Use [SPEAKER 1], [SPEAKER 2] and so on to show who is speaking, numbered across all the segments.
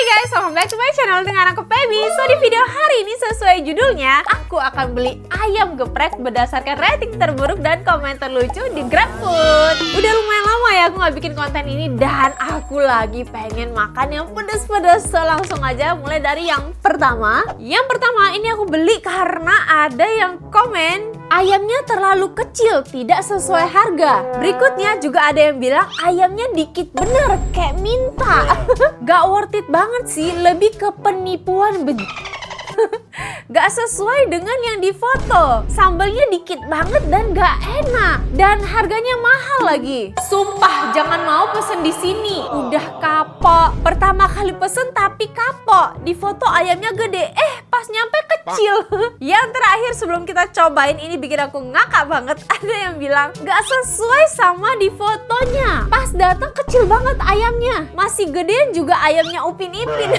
[SPEAKER 1] guys, welcome back to my channel dengan aku Feby. So di video hari ini sesuai judulnya, aku akan beli ayam geprek berdasarkan rating terburuk dan komen terlucu di GrabFood. Udah lumayan lama ya aku nggak bikin konten ini dan aku lagi pengen makan yang pedes-pedes. So langsung aja mulai dari yang pertama. Yang pertama ini aku beli karena ada yang komen ayamnya terlalu kecil, tidak sesuai harga. Berikutnya juga ada yang bilang ayamnya dikit bener, kayak minta. Gak worth it banget sih, lebih ke penipuan gak sesuai dengan yang difoto. Sambalnya dikit banget dan gak enak. Dan harganya mahal lagi. Sumpah jangan mau pesen di sini. Udah kapok. Pertama kali pesen tapi kapok. Di foto ayamnya gede, pas nyampe kecil. Yang terakhir sebelum kita cobain, ini bikin aku ngakak banget. Ada yang bilang gak sesuai sama di fotonya. Pas datang kecil banget ayamnya. Masih gedean juga ayamnya Upin Ipin.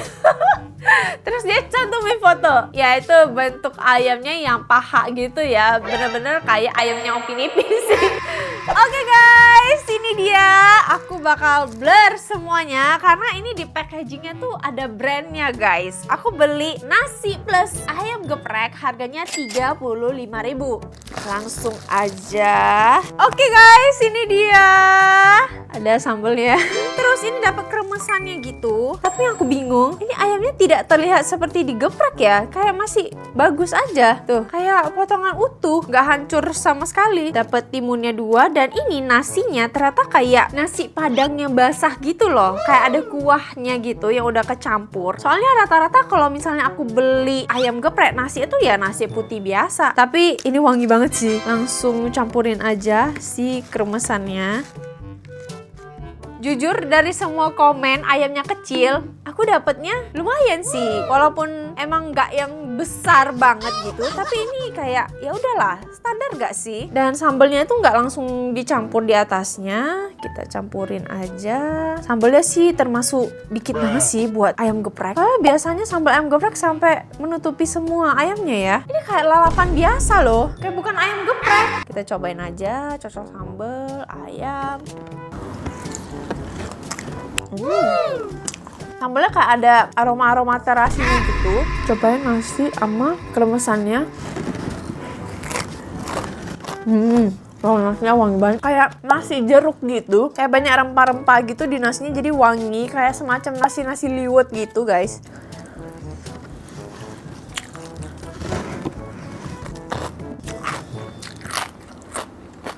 [SPEAKER 1] Terus dia cantumin foto. Ya itu bentuk ayamnya yang paha gitu ya. Bener-bener kayak ayamnya Upin Ipin sih. Oke guys, ini dia. Aku bakal blur semuanya karena ini di packagingnya tuh ada brandnya guys. Aku beli nasi plus ayam geprek, harganya 35.000. Langsung aja. Oke guys, ini dia. Ada sambelnya. Terus ini dapat kremesannya gitu. Tapi yang aku bingung, ini ayamnya tidak terlihat seperti digeprek ya. Kayak masih bagus aja. Tuh, kayak potongan utuh, nggak hancur sama sekali. Dapat timunnya 2 dan ini nasinya ternyata kayak nasi padang yang basah gitu loh. Kayak ada kuahnya gitu yang udah kecampur. Soalnya rata-rata kalau misalnya aku beli ayam geprek, nasi itu ya nasi putih biasa. Tapi ini wangi banget sih. Langsung campurin aja si kremesannya. Jujur dari semua komen ayamnya kecil, aku dapetnya lumayan sih. Walaupun emang nggak yang besar banget gitu, tapi ini kayak ya udahlah, standar nggak sih? Dan sambelnya itu nggak langsung dicampur di atasnya, kita campurin aja. Sambelnya sih termasuk dikit banget sih buat ayam geprek. Kalau biasanya sambal ayam geprek sampai menutupi semua ayamnya ya. Ini kayak lalapan biasa loh, kayak bukan ayam geprek. Kita cobain aja, cocok sambal ayam. Sambalnya kayak ada aroma-aroma terasinya gitu. Cobain nasi sama kremesannya. Nasinya wangi banget. Kayak nasi jeruk gitu. Kayak banyak rempah-rempah gitu di nasinya, jadi wangi. Kayak semacam nasi-nasi liwet gitu guys.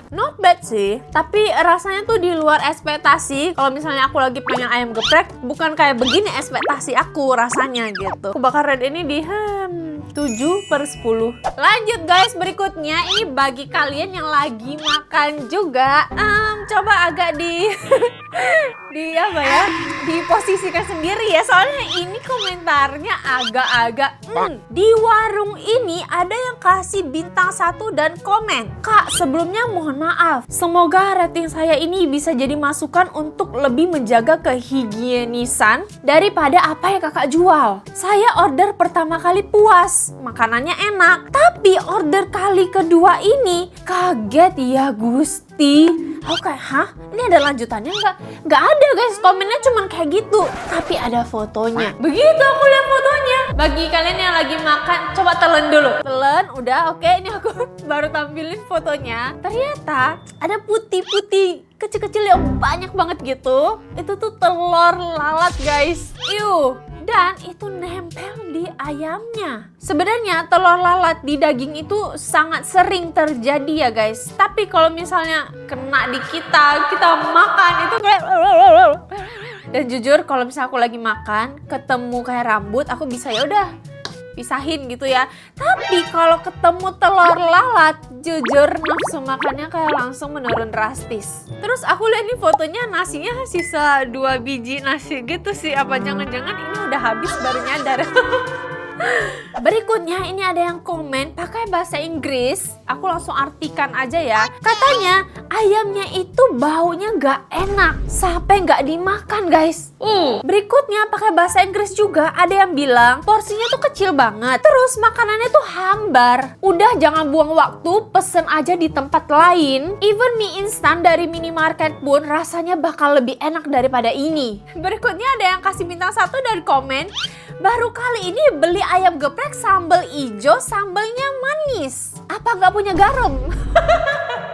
[SPEAKER 1] Not bad sih, tapi rasanya tuh di luar ekspektasi. Kalau misalnya aku lagi pengen ayam geprek, bukan kayak begini ekspektasi aku rasanya gitu. Aku bakal rate ini di 7/10. Lanjut guys, berikutnya ini bagi kalian yang lagi makan juga. Coba agak diposisikan sendiri ya, soalnya ini komentarnya agak-agak di warung ini ada yang kasih bintang 1 dan komen, "Kak, sebelumnya mohon maaf, semoga rating saya ini bisa jadi masukan untuk lebih menjaga kehigienisan daripada apa yang kakak jual. Saya order pertama kali puas, makanannya enak, tapi order kali kedua ini kaget ya Gusti." Aku kayak, hah? Ini ada lanjutannya nggak? Nggak ada guys, komennya cuman kayak gitu. Tapi ada fotonya. Begitu aku lihat fotonya. Bagi kalian yang lagi makan, coba telan dulu. Telan, udah oke. Ini aku baru tampilin fotonya. Ternyata ada putih-putih kecil-kecil yang banyak banget gitu. Itu tuh telur lalat guys. Dan itu nempel di ayamnya. Sebenarnya telur lalat di daging itu sangat sering terjadi ya guys. Tapi kalau misalnya kena di kita makan itu kayak... Dan jujur kalau misalnya aku lagi makan, ketemu kayak rambut, aku bisa ya udah pisahin gitu ya. Tapi kalau ketemu telur lalat, jujur nafsu makannya kayak langsung menurun drastis. Terus aku lihat nih fotonya, nasinya sisa 2 biji nasi gitu sih. Apa jangan-jangan ini udah habis baru nyadar. Berikutnya ini ada yang komen pakai bahasa Inggris. Aku langsung artikan aja ya. Katanya ayamnya itu baunya gak enak sampai gak dimakan guys. Berikutnya pakai bahasa Inggris juga ada yang bilang porsinya tuh kecil banget. Terus makanannya tuh hambar. Udah jangan buang waktu, pesen aja di tempat lain. Even mie instan dari minimarket pun rasanya bakal lebih enak daripada ini. Berikutnya ada yang kasih bintang 1 dari komen. Baru kali ini beli ayam geprek sambal ijo, sambalnya manis. Apa nggak punya garam?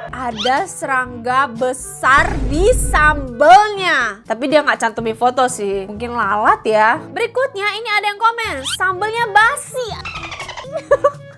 [SPEAKER 1] Ada serangga besar di sambalnya. Tapi dia nggak cantumin foto sih. Mungkin lalat ya. Berikutnya ini ada yang komen, sambalnya basi.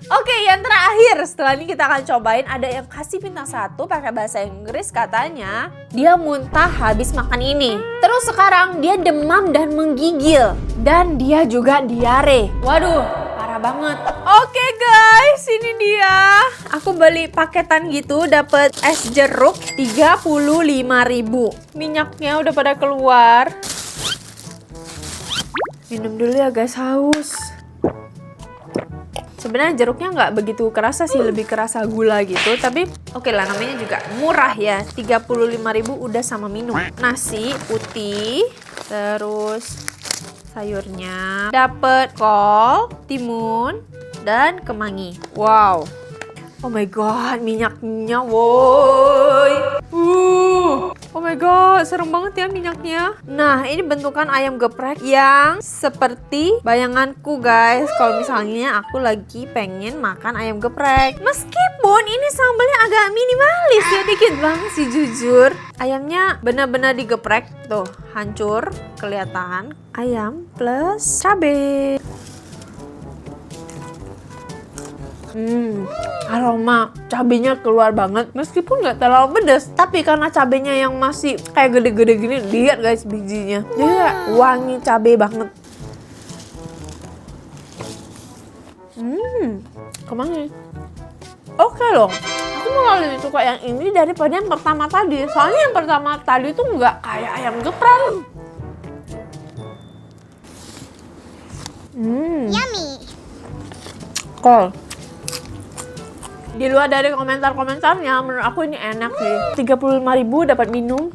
[SPEAKER 1] Oke, yang terakhir setelah ini kita akan cobain, ada yang kasih bintang 1 pakai bahasa Inggris, katanya dia muntah habis makan ini. Terus sekarang dia demam dan menggigil dan dia juga diare. Waduh, parah banget. Oke guys, ini dia. Aku beli paketan gitu, dapet es jeruk 35.000. Minyaknya udah pada keluar. Minum dulu ya guys, haus. Sebenarnya jeruknya nggak begitu kerasa sih, lebih kerasa gula gitu. Tapi oke lah, namanya juga murah ya. 35.000 udah sama minum. Nasi putih, terus sayurnya. Dapet kol, timun, dan kemangi. Wow. Oh my god, minyaknya woi. Oh my god, serem banget ya minyaknya. Nah, ini bentukan ayam geprek yang seperti bayanganku guys. Kalau misalnya aku lagi pengen makan ayam geprek. Meskipun ini sambalnya agak minimalis ya, dikit banget sih jujur. Ayamnya benar-benar digeprek tuh, hancur kelihatan. Ayam plus cabai. Aroma cabenya keluar banget, meskipun nggak terlalu pedas, tapi karena cabenya yang masih kayak gede-gede gini, lihat guys bijinya, jadi wangi cabai banget. Kemangi. Oke loh, aku malah lebih suka yang ini daripada yang pertama tadi. Soalnya yang pertama tadi tuh nggak kayak ayam geprek.
[SPEAKER 2] Yummy.
[SPEAKER 1] Kol. Di luar dari komentar-komentarnya, menurut aku ini enak sih. 35.000 dapat minum.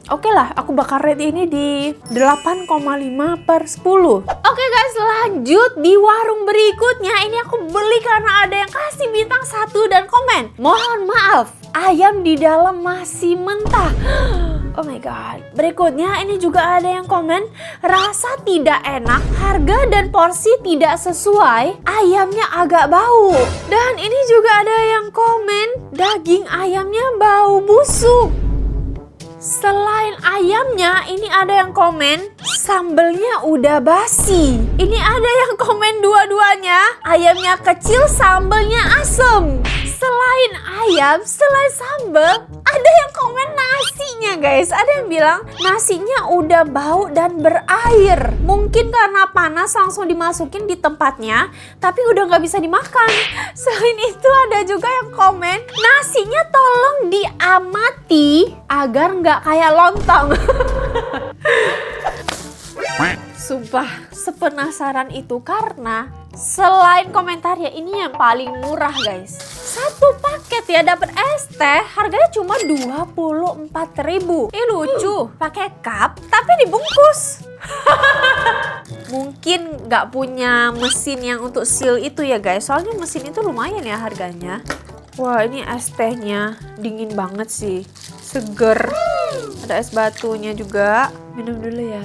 [SPEAKER 1] Oke lah, aku bakal rate ini di 8,5/10. Oke guys, lanjut di warung berikutnya. Ini aku beli karena ada yang kasih bintang 1 dan komen. Mohon maaf, ayam di dalam masih mentah. Oh my god. Berikutnya ini juga ada yang komen, rasa tidak enak, harga dan porsi tidak sesuai, ayamnya agak bau. Dan ini juga ada yang komen, daging ayamnya bau busuk. Selain ayamnya, ini ada yang komen, sambelnya udah basi. Ini ada yang komen dua-duanya, ayamnya kecil, sambelnya asem. Selain ayam, selain sambel, ada yang komen nasinya guys. Ada yang bilang nasinya udah bau dan berair. Mungkin karena panas langsung dimasukin di tempatnya, tapi udah nggak bisa dimakan. Selain itu ada juga yang komen, nasinya tolong diamati agar nggak kayak lontong. Sumpah, sepenasaran itu karena selain komentarnya ini yang paling murah guys. Satu paket ya dapat es teh harganya cuma 24.000. Ini lucu, pakai cup tapi dibungkus. Mungkin nggak punya mesin yang untuk seal itu ya guys. Soalnya mesin itu lumayan ya harganya. Wah, ini es tehnya dingin banget sih, seger. Ada es batunya juga. Minum dulu ya.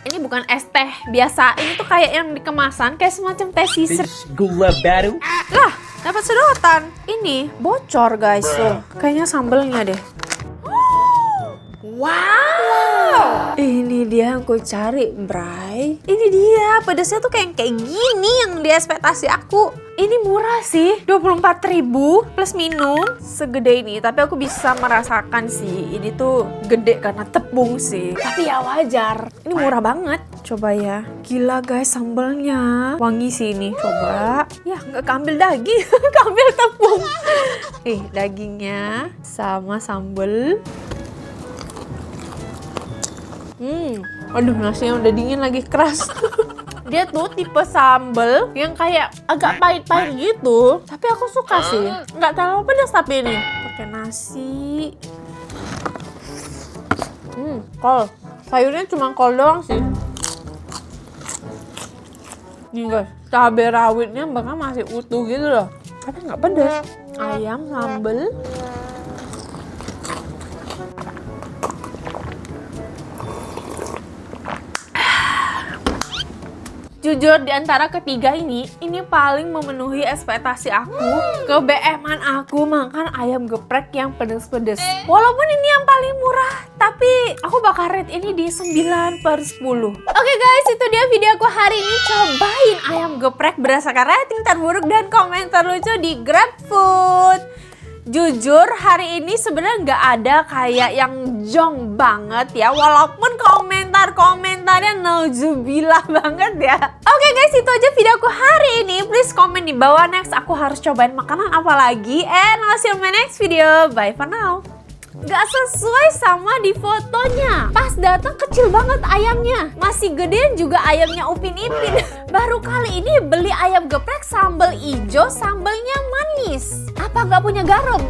[SPEAKER 1] Ini bukan es teh biasa, ini tuh kayak yang di kemasan, kayak semacam teh sisir.
[SPEAKER 3] Gula baru.
[SPEAKER 1] Lah, dapat sedotan. Ini bocor guys, loh. Kayaknya sambelnya deh. Wow. Ini dia yang aku cari, Bray. Ini dia, pedasnya tuh kayak gini yang di ekspektasi aku. Ini murah sih, 24.000 plus minum segede ini. Tapi aku bisa merasakan sih, ini tuh gede karena tepung sih. Tapi ya wajar, ini murah banget. Coba ya, gila guys sambelnya. Wangi sih ini, coba. Ya nggak keambil daging, keambil tepung. Dagingnya sama sambel. Aduh, nasinya udah dingin lagi, keras. Dia tuh tipe sambel yang kayak agak pahit-pahit gitu. Tapi aku suka sih. Nggak terlalu pedas tapi ini. Pakai nasi. Kol. Sayurnya cuma kol doang sih. Nih guys, cabai rawitnya bahkan masih utuh gitu loh. Tapi nggak pedas. Ayam sambel. Jujur di antara ketiga ini paling memenuhi ekspektasi aku. Ke-BM-an aku makan ayam geprek yang pedes-pedes. Walaupun ini yang paling murah, tapi aku bakal rate ini di 9/10. Oke guys, itu dia video aku hari ini. Cobain ayam geprek berdasarkan rating terburuk dan komentar lucu di GrabFood. Jujur hari ini sebenarnya nggak ada kayak yang jong banget ya, walaupun komentarnya nauzubillah banget ya. Oke guys, itu aja video aku hari ini. Please komen di bawah next aku harus cobain makanan apa lagi. And I'll see you in my next video. Bye for now. Gak sesuai sama di fotonya. Pas datang kecil banget ayamnya. Masih gedean juga ayamnya Upin Ipin. Baru kali ini beli ayam geprek sambal ijo, sambalnya manis. Apa gak punya garam?